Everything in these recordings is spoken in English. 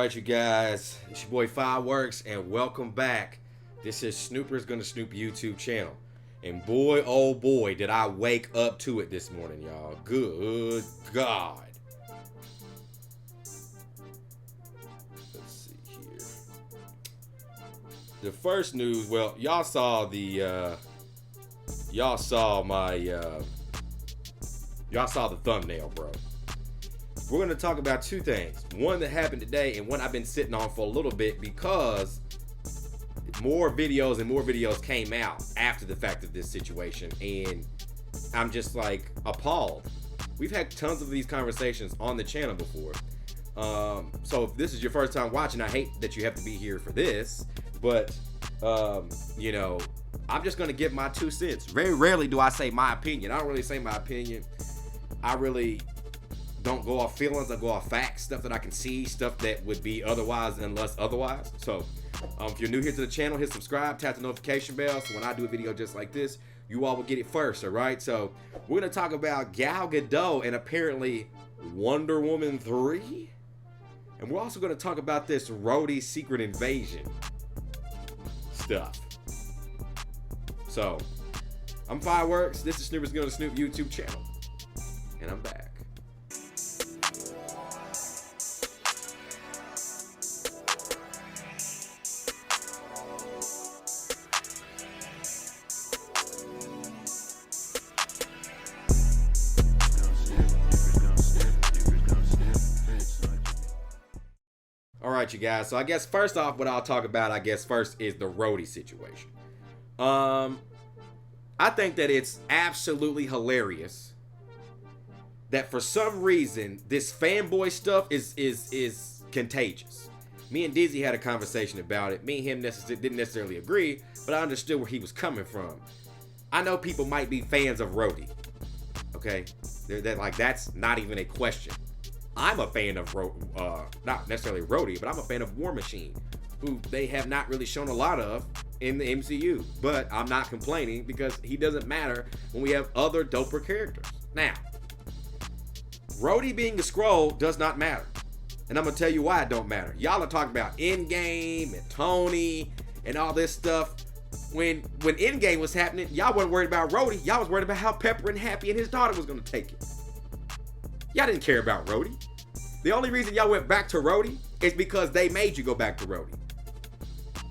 Alright, you guys, it's your boy Fireworks, and welcome back. This is Snooper's Gonna Snoop YouTube channel. And boy, oh boy, did I wake up to it this morning, y'all. Good God. Let's see here. The first news, well, y'all saw the, y'all saw the thumbnail, bro. We're going to talk about two things. One that happened today and one I've been sitting on for a little bit because more videos came out after the fact of this situation, and I'm just like appalled. We've had tons of these conversations on the channel before. So if this is your first time watching, I hate that you have to be here for this, but you know, I'm just going to give my 2 cents. Very rarely do I say my opinion. I don't really say my opinion. I really don't go off feelings. I go off facts, stuff that I can see, stuff that would be otherwise unless otherwise. So if you're new here to the channel, hit subscribe, tap the notification bell, so when I do a video just like this, you all will get it first. All right, so we're gonna talk about Gal Gadot and apparently Wonder Woman 3, and we're also gonna talk about this RHODEY Secret Invasion stuff. So I'm Fireworks, this is Snooper's Gonna Snoop YouTube channel, and I'm back. Alright, you guys, so I guess first off, what I'll talk about, first is the RHODEY situation. I think that it's absolutely hilarious that for some reason this fanboy stuff is contagious. Me and Dizzy had a conversation about it. Me and him didn't necessarily agree, but I understood where he was coming from. I know people might be fans of RHODEY, okay? That's not even a question. I'm a fan of, not necessarily RHODEY, but I'm a fan of War Machine, who they have not really shown a lot of in the MCU. But I'm not complaining because he doesn't matter when we have other doper characters. Now, RHODEY being a Skrull does not matter. And I'm going to tell you why it don't matter. Y'all are talking about Endgame and Tony and all this stuff. When Endgame was happening, y'all weren't worried about RHODEY. Y'all was worried about how Pepper and Happy and his daughter was going to take it. Y'all didn't care about RHODEY. The only reason y'all went back to RHODEY is because they made you go back to RHODEY.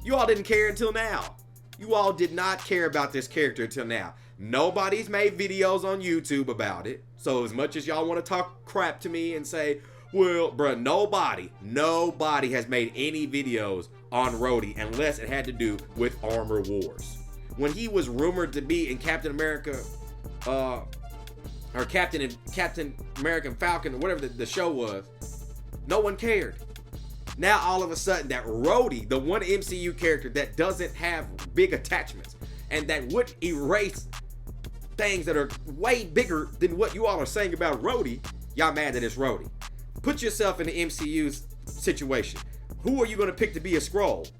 You all didn't care until now. You all did not care about this character until now. Nobody's made videos on YouTube about it. So as much as y'all want to talk crap to me and say, well, bruh, nobody has made any videos on RHODEY unless it had to do with Armor Wars. When he was rumored to be in Captain America, or Captain American Falcon, or whatever the show was, no one cared. Now all of a sudden that RHODEY, the one MCU character that doesn't have big attachments and that would erase things that are way bigger than what you all are saying about RHODEY, y'all mad that it's RHODEY. Put yourself in the MCU's situation. Who are you gonna pick to be a Skrull?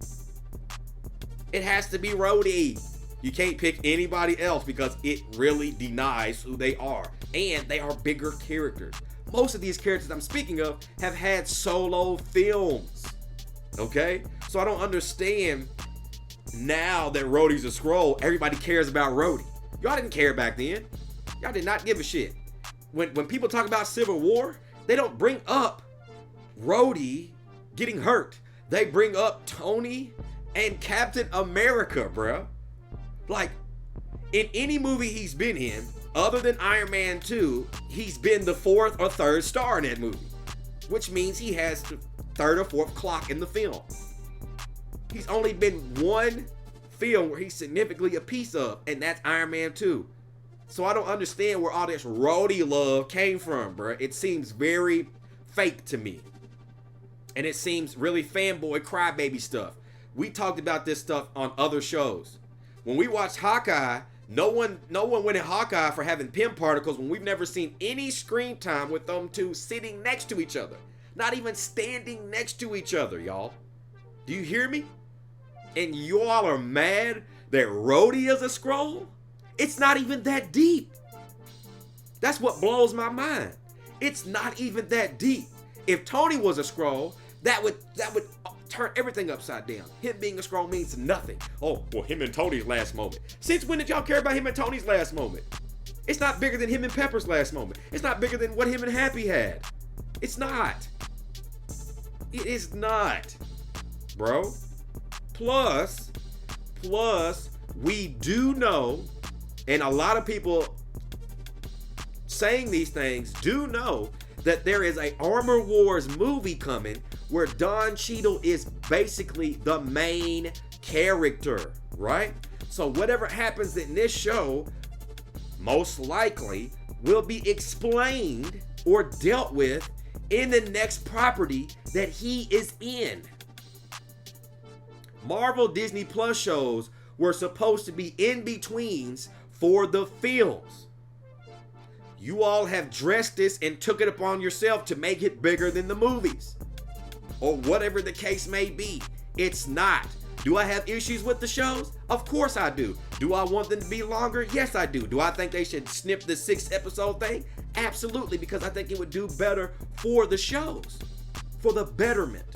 It has to be RHODEY. You can't pick anybody else because it really denies who they are. And they are bigger characters. Most of these characters I'm speaking of have had solo films. Okay? So I don't understand now that RHODEY's a Skrull, everybody cares about RHODEY. Y'all didn't care back then. Y'all did not give a shit. When people talk about Civil War, they don't bring up RHODEY getting hurt. They bring up Tony and Captain America, bruh. Like, in any movie he's been in, other than Iron Man 2, he's been the 4th or 3rd star in that movie, which means he has the 3rd or 4th clock in the film. He's only been one film where he's significantly a piece of, and that's Iron Man 2. So I don't understand where all this RHODEY love came from, bruh. It seems very fake to me. And it seems really fanboy crybaby stuff. We talked about this stuff on other shows. When we watched Hawkeye, no one went at Hawkeye for having pin particles when we've never seen any screen time with them two sitting next to each other. Not even standing next to each other, y'all. Do you hear me? And you all are mad that RHODEY is a Skrull? It's not even that deep. That's what blows my mind. It's not even that deep. If Tony was a Skrull, That would turn everything upside down. Him being a Skrull means nothing. Oh, well, him and Tony's last moment. Since when did y'all care about him and Tony's last moment? It's not bigger than him and Pepper's last moment. It's not bigger than what him and Happy had. It's not. It is not, bro. Plus, we do know, and a lot of people saying these things do know, that there is a Armor Wars movie coming where Don Cheadle is basically the main character, right? So whatever happens in this show most likely will be explained or dealt with in the next property that he is in. Marvel Disney Plus shows were supposed to be in-betweens for the films. You all have dressed this and took it upon yourself to make it bigger than the movies. Or whatever the case may be. It's not. Do I have issues with the shows? Of course I do. Do I want them to be longer? Yes, I do. Do I think they should snip the 6-episode thing? Absolutely, because I think it would do better for the shows. For the betterment.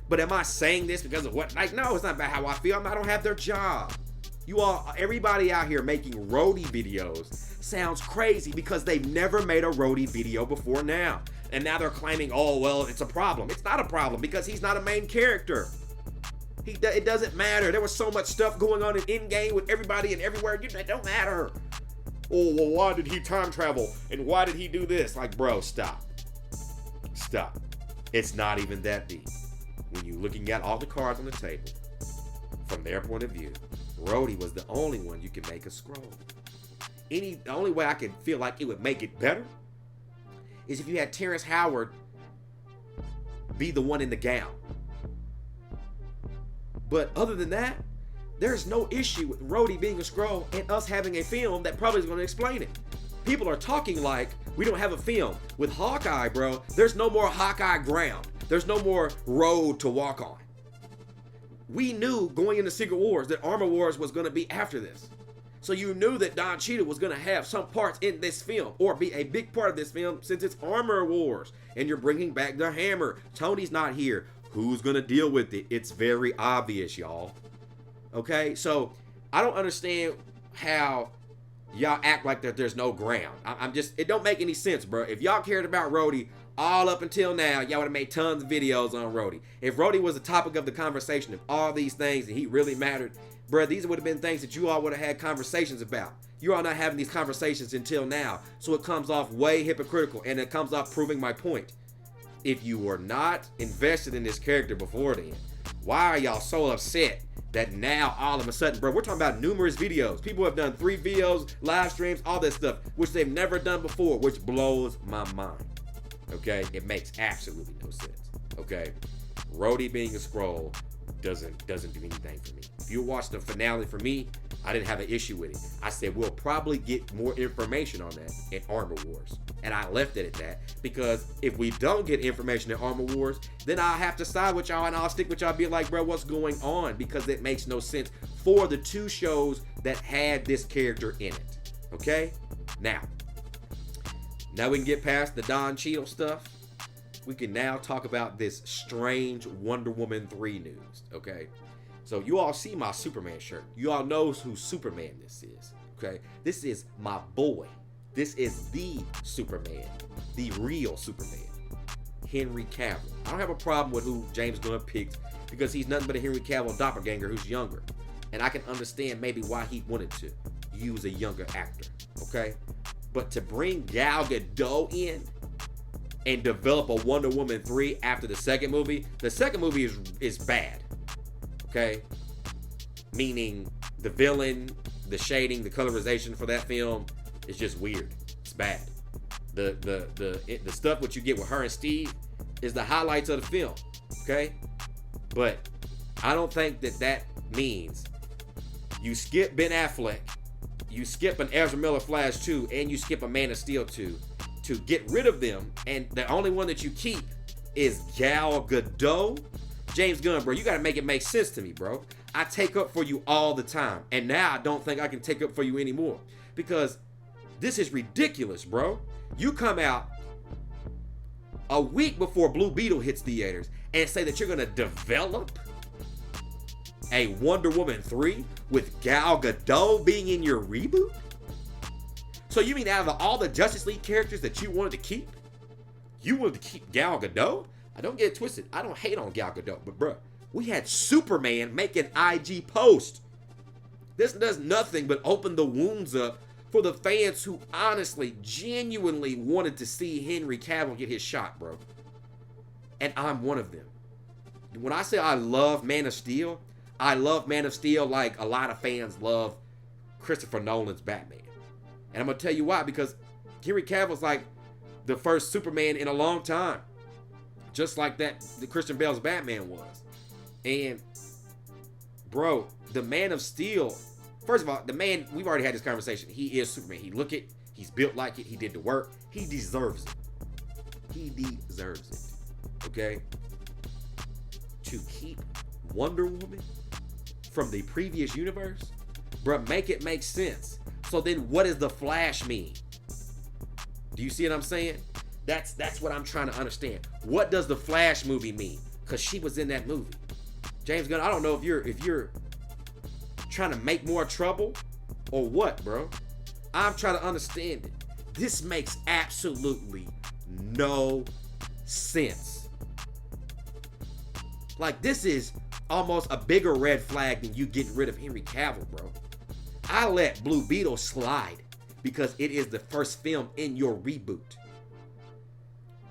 But am I saying this because of what? Like, no, it's not about how I feel. I don't have their job. You all, everybody out here making RHODEY videos sounds crazy because they've never made a RHODEY video before now. And now they're claiming, oh, well, it's a problem. It's not a problem because he's not a main character. It doesn't matter. There was so much stuff going on in Endgame with everybody and everywhere. It don't matter. Oh, well, why did he time travel? And why did he do this? Like, bro, stop. Stop. It's not even that deep. When you're looking at all the cards on the table, from their point of view, RHODEY was the only one you can make a Skrull. The only way I could feel like it would make it better is if you had Terrence Howard be the one in the gown. But other than that, there's no issue with RHODEY being a Skrull and us having a film that probably is going to explain it. People are talking like we don't have a film. With Hawkeye, bro, there's no more Hawkeye ground. There's no more road to walk on. We knew going into Secret Wars that Armor Wars was going to be after this. So you knew that Don Cheadle was going to have some parts in this film or be a big part of this film since it's Armor Wars. And you're bringing back the hammer. Tony's not here. Who's going to deal with it? It's very obvious, y'all. Okay? So I don't understand how y'all act like that there's no ground. It don't make any sense, bro. If y'all cared about RHODEY all up until now, y'all would have made tons of videos on RHODEY. If RHODEY was the topic of the conversation of all these things and he really mattered, bro, these would have been things that you all would have had conversations about. You all not having these conversations until now. So it comes off way hypocritical and it comes off proving my point. If you were not invested in this character before then, why are y'all so upset that now all of a sudden, bro, we're talking about numerous videos. People have done 3 videos, live streams, all this stuff, which they've never done before, which blows my mind. Okay? It makes absolutely no sense. Okay? RHODEY being a Skrull doesn't do anything for me. If you watch the finale for me, I didn't have an issue with it. I said we'll probably get more information on that in Armor Wars. And I left it at that because if we don't get information in Armor Wars, then I'll have to side with y'all and I'll stick with y'all and be like, bro, what's going on? Because it makes no sense for the 2 shows that had this character in it. Okay? Now we can get past the Don Cheadle stuff. We can now talk about this strange Wonder Woman 3 news. Okay? So you all see my Superman shirt. You all know who Superman this is. Okay? This is my boy. This is the Superman. The real Superman. Henry Cavill. I don't have a problem with who James Gunn picked because he's nothing but a Henry Cavill doppelganger who's younger. And I can understand maybe why he wanted to use a younger actor. Okay? But to bring Gal Gadot in and develop a Wonder Woman 3 after the second movie is bad. Okay? Meaning the villain, the shading, the colorization for that film is just weird. It's bad. The stuff what you get with her and Steve is the highlights of the film. Okay? But I don't think that means you skip Ben Affleck, you skip an Ezra Miller Flash 2, and you skip a Man of Steel 2 to get rid of them, and the only one that you keep is Gal Gadot. James Gunn, bro, you gotta make it make sense to me, bro. I take up for you all the time, and now I don't think I can take up for you anymore because this is ridiculous, bro. You come out a week before Blue Beetle hits theaters, and say that you're gonna develop a Wonder Woman 3 with Gal Gadot being in your reboot? So you mean out of all the Justice League characters that you wanted to keep, you wanted to keep Gal Gadot? I don't get it twisted. I don't hate on Gal Gadot, but bruh, we had Superman make an IG post. This does nothing but open the wounds up for the fans who honestly, genuinely wanted to see Henry Cavill get his shot, bro. And I'm one of them. When I say I love Man of Steel, I love Man of Steel like a lot of fans love Christopher Nolan's Batman. And I'm going to tell you why, because Henry Cavill's like the first Superman in a long time. Just like that the Christian Bale's Batman was. And, bro, the Man of Steel, first of all, the man, we've already had this conversation. He is Superman. He look it. He's built like it. He did the work. He deserves it. He deserves it. Okay? To keep Wonder Woman from the previous universe, bro, make it make sense. So then what does the Flash mean? Do you see what I'm saying? That's what I'm trying to understand. What does the Flash movie mean? Because she was in that movie. James Gunn, I don't know if you're trying to make more trouble or what, bro. I'm trying to understand it. This makes absolutely no sense. Like, this is almost a bigger red flag than you getting rid of Henry Cavill, bro. I let Blue Beetle slide because it is the first film in your reboot.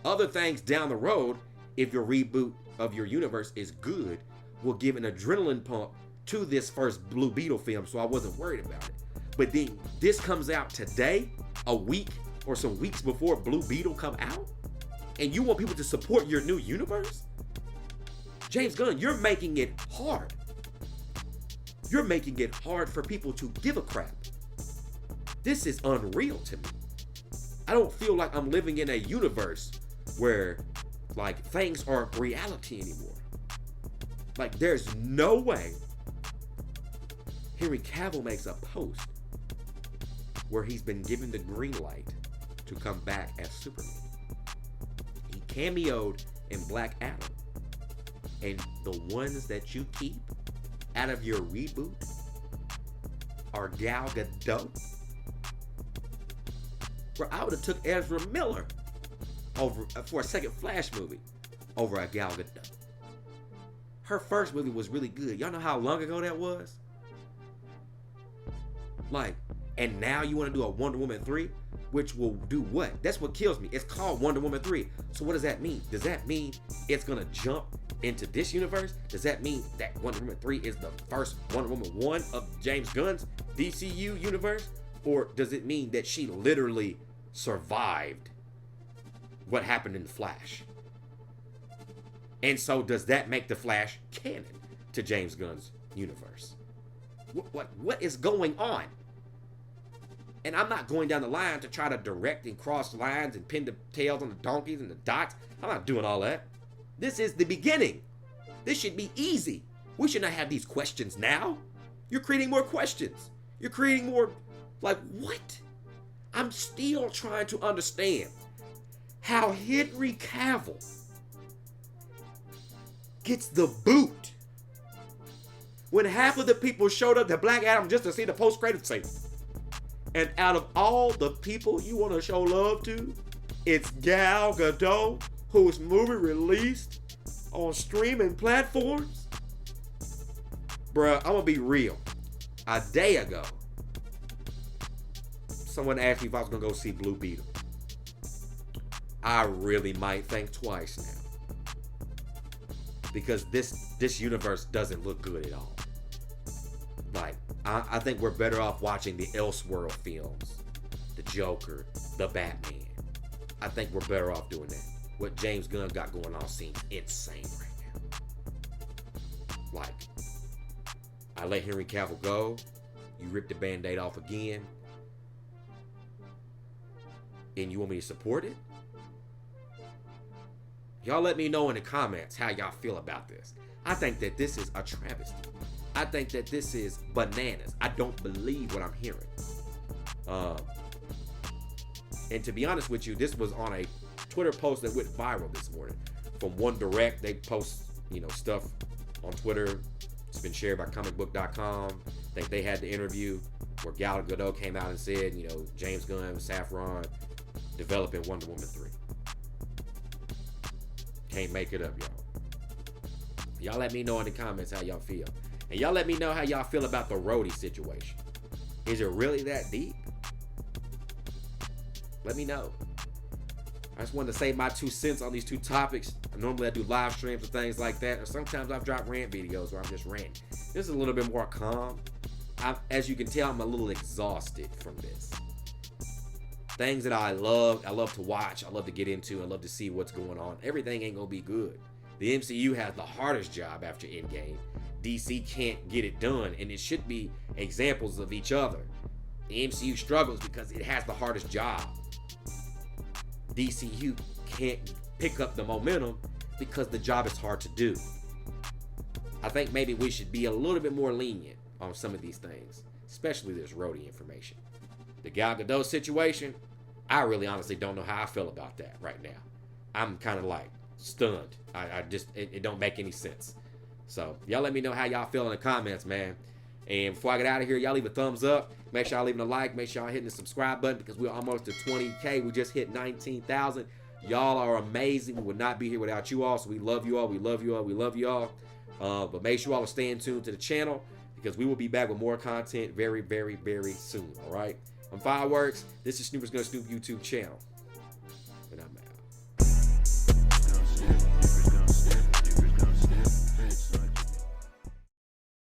Other things down the road, if your reboot of your universe is good, will give an adrenaline pump to this first Blue Beetle film, so I wasn't worried about it. But then this comes out today, a week or some weeks before Blue Beetle come out, and you want people to support your new universe? James Gunn, you're making it hard. You're making it hard for people to give a crap. This is unreal to me. I don't feel like I'm living in a universe where, like, things aren't reality anymore. Like, there's no way Henry Cavill makes a post where he's been given the green light to come back as Superman. He cameoed in Black Adam. And the ones that you keep out of your reboot are Gal Gadot. Bro, I would have took Ezra Miller over for a second Flash movie over a Gal Gadot. Her first movie was really good. Y'all know how long ago that was? Like, and now you want to do a Wonder Woman 3, which will do what? That's what kills me. It's called Wonder Woman 3. So what does that mean? Does that mean it's gonna jump into this universe? Does that mean that Wonder Woman 3 is the first Wonder Woman 1 of James Gunn's DCU universe? Or does it mean that she literally survived what happened in The Flash? And so does that make The Flash canon to James Gunn's universe? What is going on? And I'm not going down the line to try to direct and cross lines and pin the tails on the donkeys and the dots. I'm not doing all that. This is the beginning. This should be easy. We should not have these questions now. You're creating more questions. You're creating more, like, what? I'm still trying to understand how Henry Cavill gets the boot when half of the people showed up to Black Adam just to see the post-credit scene. And out of all the people you want to show love to, it's Gal Gadot, whose movie released on streaming platforms. Bruh, I'm gonna be real. A day ago, someone asked me if I was gonna go see Blue Beetle. I really might think twice now, because this universe doesn't look good at all. Like, I think we're better off watching the Elseworld films, the Joker, the Batman. I think we're better off doing that. What James Gunn got going on seems insane right now. Like, I let Henry Cavill go. You rip the Band-Aid off again. And you want me to support it? Y'all let me know in the comments how y'all feel about this. I think that this is a travesty. I think that this is bananas. I don't believe what I'm hearing. And to be honest with you, this was on a Twitter post that went viral this morning from One Direct. They post, you know, stuff on Twitter. It's been shared by comicbook.com. I think they had the interview where Gal Gadot came out and said, you know, James Gunn, Saffron developing Wonder Woman 3. Can't make it up, y'all. Y'all let me know in the comments how y'all feel. And y'all let me know how y'all feel about the Roadie situation. Is it really that deep? Let me know. I just wanted to say my 2 cents on these 2 topics. Normally I do live streams and things like that. Or sometimes I've dropped rant videos where I'm just ranting. This is a little bit more calm. As you can tell, I'm a little exhausted from this. Things that I love to watch, I love to get into, I love to see what's going on. Everything ain't gonna be good. The MCU has the hardest job after Endgame. DC can't get it done, and it should be examples of each other. The MCU struggles because it has the hardest job. DCU can't pick up the momentum because the job is hard to do. I think maybe we should be a little bit more lenient on some of these things, especially this Roadie information. The Gal Gadot situation, I really honestly don't know how I feel about that right now. I'm kind of like stunned. I just, it don't make any sense. So y'all let me know how y'all feel in the comments, man. And before I get out of here, y'all leave a thumbs up. Make sure y'all leaving a like. Make sure y'all hitting the subscribe button because we're almost to 20K. We just hit 19,000. Y'all are amazing. We would not be here without you all. So we love you all. We love you all. We love you all. But make sure you all are staying tuned to the channel because we will be back with more content very, very, very soon. All right. I'm Fireworks. This is Snoopers Gonna Snoop YouTube channel. And I'm out.